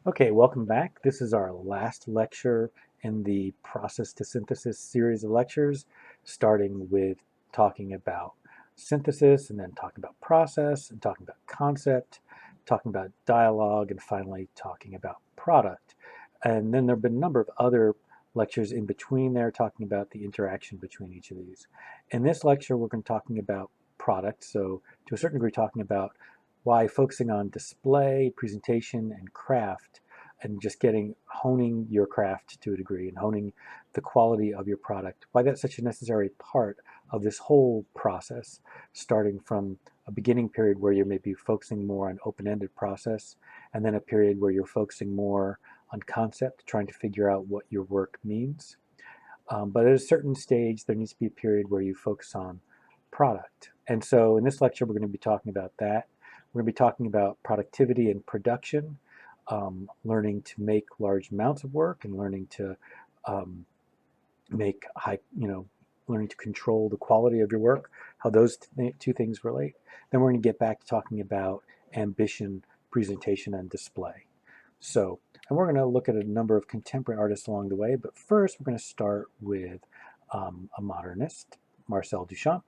Okay, welcome back. This is our last lecture in the Process to Synthesis series of lectures, starting with talking about synthesis and then talking about process and talking about concept, talking about dialogue, and finally talking about product. And then there have been a number of other lectures in between there talking about the interaction between each of these. In this lecture, we're going to be talking about product, so to a certain degree talking about why focusing on display, presentation, and craft, and just honing your craft to a degree and honing the quality of your product, why that's such a necessary part of this whole process, starting from a beginning period where you're maybe focusing more on open-ended process, and then a period where you're focusing more on concept, trying to figure out what your work means. But at a certain stage, there needs to be a period where you focus on product. And so in this lecture, we're going to be talking about that. We're going to be talking about productivity and production, learning to make large amounts of work and learning to um, make learning to control the quality of your work, how those two things relate. Then we're going to get back to talking about ambition, presentation, and display. So, and we're going to look at a number of contemporary artists along the way, but first we're going to start with a modernist, Marcel Duchamp.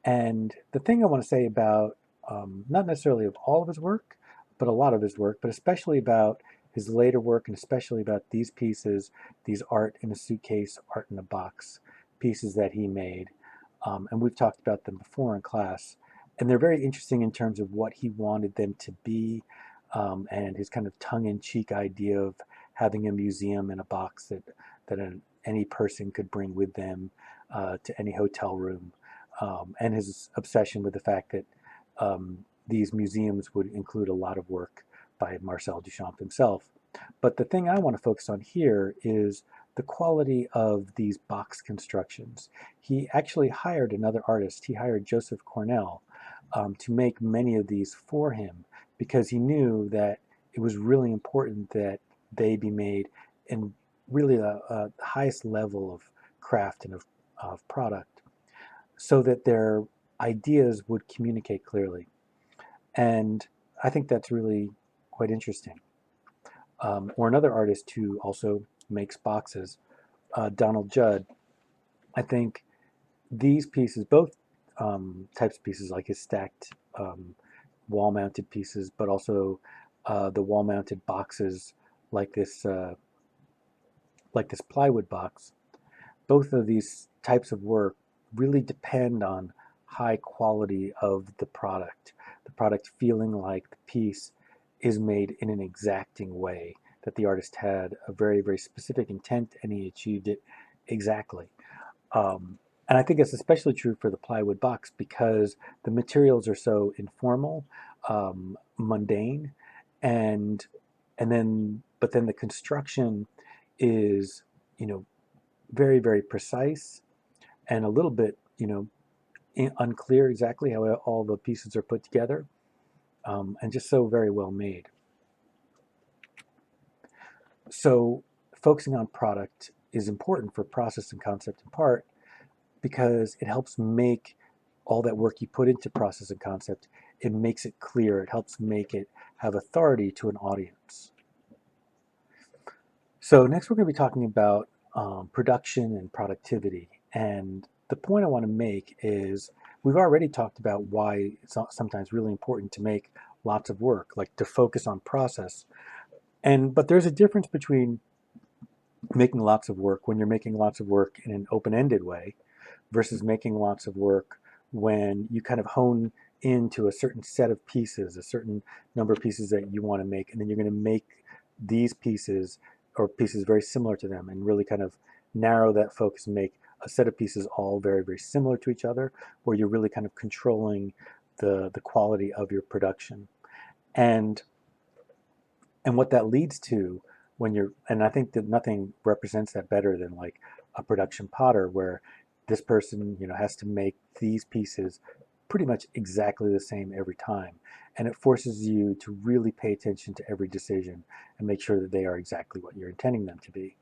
And the thing I want to say about not necessarily of all of his work, but a lot of his work, but especially about his later work and especially about these pieces, these art in a suitcase, art in a box pieces that he made. And we've talked about them before in class. And they're very interesting in terms of what he wanted them to be, and his kind of tongue-in-cheek idea of having a museum in a box that any person could bring with them to any hotel room, and his obsession with the fact that these museums would include a lot of work by Marcel Duchamp himself. But the thing I want to focus on here is the quality of these box constructions. He actually hired another artist. He hired Joseph Cornell to make many of these for him because he knew that it was really important that they be made in really the highest level of craft and of product so that their ideas would communicate clearly. And I think that's really quite interesting. Or another artist who also makes boxes, Donald Judd. I think these pieces, both types of pieces, like his stacked wall-mounted pieces, but also the wall-mounted boxes like this plywood box. Both of these types of work really depend on high quality of the product feeling like the piece is made in an exacting way, that the artist had a very, very specific intent and he achieved it exactly. And I think it's especially true for the plywood box because the materials are so informal, mundane, and then the construction is, you know, very, very precise and a little bit, unclear exactly how all the pieces are put together, and just so very well made. So focusing on product is important for process and concept in part because it helps make all that work you put into process and concept, it makes it clear, it helps make it have authority to an audience. So next we're going to be talking about production and productivity. And the point I want to make is we've already talked about why it's sometimes really important to make lots of work, like to focus on process. But there's a difference between making lots of work when you're making lots of work in an open-ended way versus making lots of work when you kind of hone into a certain set of pieces, a certain number of pieces that you want to make, and then you're going to make these pieces or pieces very similar to them and really kind of narrow that focus and make a set of pieces all very, very similar to each other, where you're really kind of controlling the quality of your production. And what that leads to and I think that nothing represents that better than like a production potter where this person, has to make these pieces pretty much exactly the same every time. And it forces you to really pay attention to every decision and make sure that they are exactly what you're intending them to be.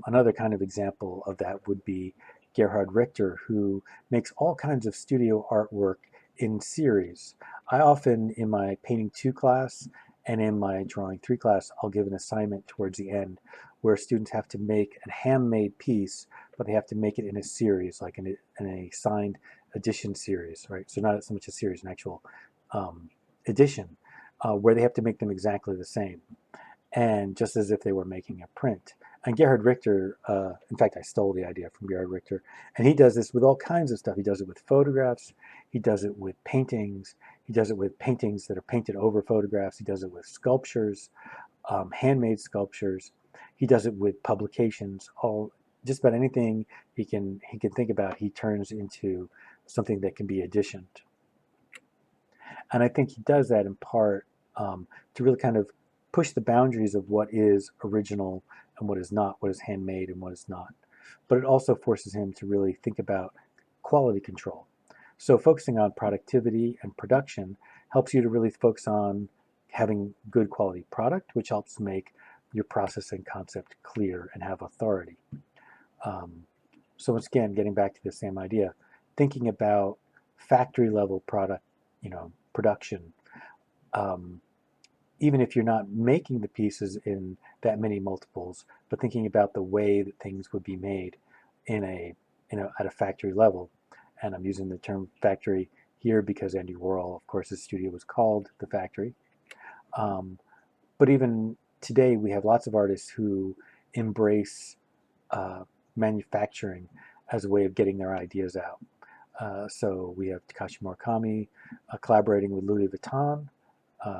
Another kind of example of that would be Gerhard Richter, who makes all kinds of studio artwork in series. I often, in my Painting 2 class And in my drawing 3 class, I'll give an assignment towards the end where students have to make a handmade piece, but they have to make it in a series, like in a signed edition series, right? So not so much a series, an actual edition, where they have to make them exactly the same, and just as if they were making a print. And Gerhard Richter, in fact, I stole the idea from Gerhard Richter, and he does this with all kinds of stuff. He does it with photographs, he does it with paintings, he does it with paintings that are painted over photographs, he does it with sculptures, handmade sculptures, he does it with publications, all just about anything he can think about, he turns into something that can be editioned. And I think he does that in part to really kind of push the boundaries of what is original and what is not, what is handmade and what is not. But it also forces him to really think about quality control. So focusing on productivity and production helps you to really focus on having good quality product, which helps make your process and concept clear and have authority. Um, so once again, getting back to the same idea, thinking about factory level product, production, um, even if you're not making the pieces in that many multiples, but thinking about the way that things would be made in at a factory level. And I'm using the term factory here because Andy Warhol, of course, his studio was called the Factory. Um, but even today, we have lots of artists who embrace uh, manufacturing as a way of getting their ideas out. So we have Takashi Murakami collaborating with Louis Vuitton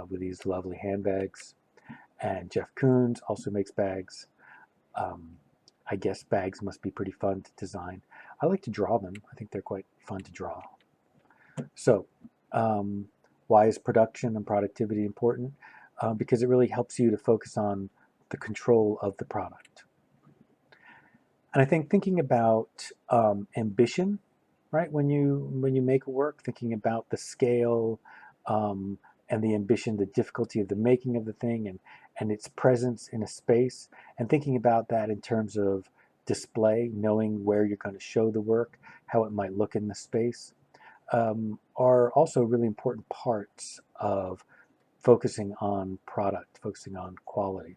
with these lovely handbags. And Jeff Koons also makes bags. Um, I guess bags must be pretty fun to design. I like to draw them. I think they're quite fun to draw. So um, why is production and productivity important? Because it really helps you to focus on the control of the product. And I think thinking about ambition, right? When you make a work, thinking about the scale um, and the ambition, the difficulty of the making of the thing, and its presence in a space, and thinking about that in terms of display, knowing where you're going to show the work, how it might look in the space, are also really important parts of focusing on product, focusing on quality.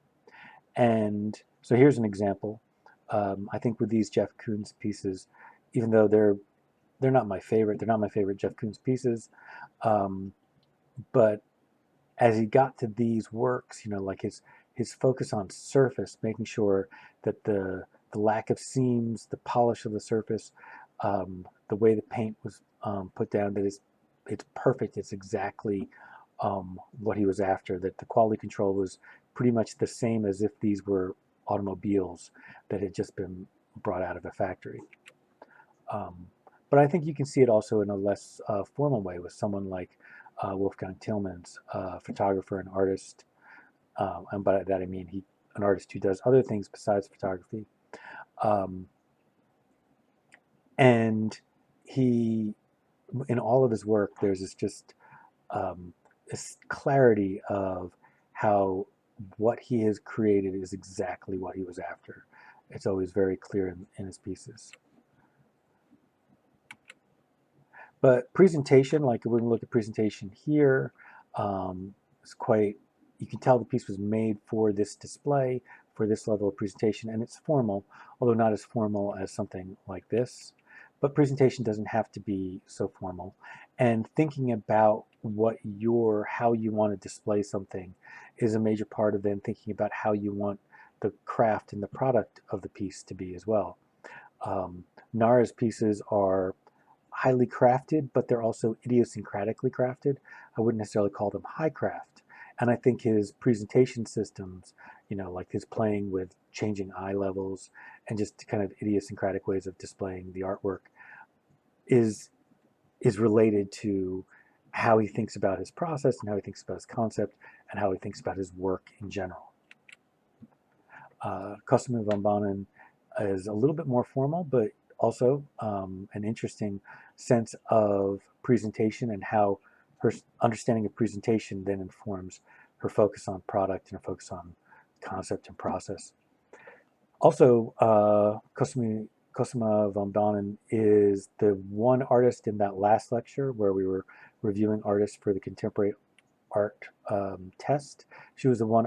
And so here's an example. I think with these Jeff Koons pieces, even though they're not my favorite, they're not my favorite Jeff Koons pieces, um, but as he got to these works, like his focus on surface, making sure that the lack of seams, the polish of the surface, the way the paint was put down, that it's perfect. It's exactly what he was after. That the quality control was pretty much the same as if these were automobiles that had just been brought out of a factory. Um, but I think you can see it also in a less formal way with someone like Wolfgang Tillmans, photographer and artist. And by that I mean an artist who does other things besides photography. Um, and he, in all of his work, there's this clarity of how what he has created is exactly what he was after. It's always very clear in his pieces. But presentation, like when we look at presentation here, it's quite, you can tell the piece was made for this display, for this level of presentation, and it's formal, although not as formal as something like this. But presentation doesn't have to be so formal. And thinking about how you want to display something is a major part of then thinking about how you want the craft and the product of the piece to be as well. Nara's pieces are highly crafted, but they're also idiosyncratically crafted. I wouldn't necessarily call them high craft. And I think his presentation systems, like his playing with changing eye levels and just kind of idiosyncratic ways of displaying the artwork is is related to how he thinks about his process and how he thinks about his concept and how he thinks about his work in general. Cosima van Bonen is a little bit more formal, but also an interesting sense of presentation and how her understanding of presentation then informs her focus on product and her focus on concept and process. Also, Cosima van Bonen is the one artist in that last lecture where we were reviewing artists for the contemporary art test. She was the one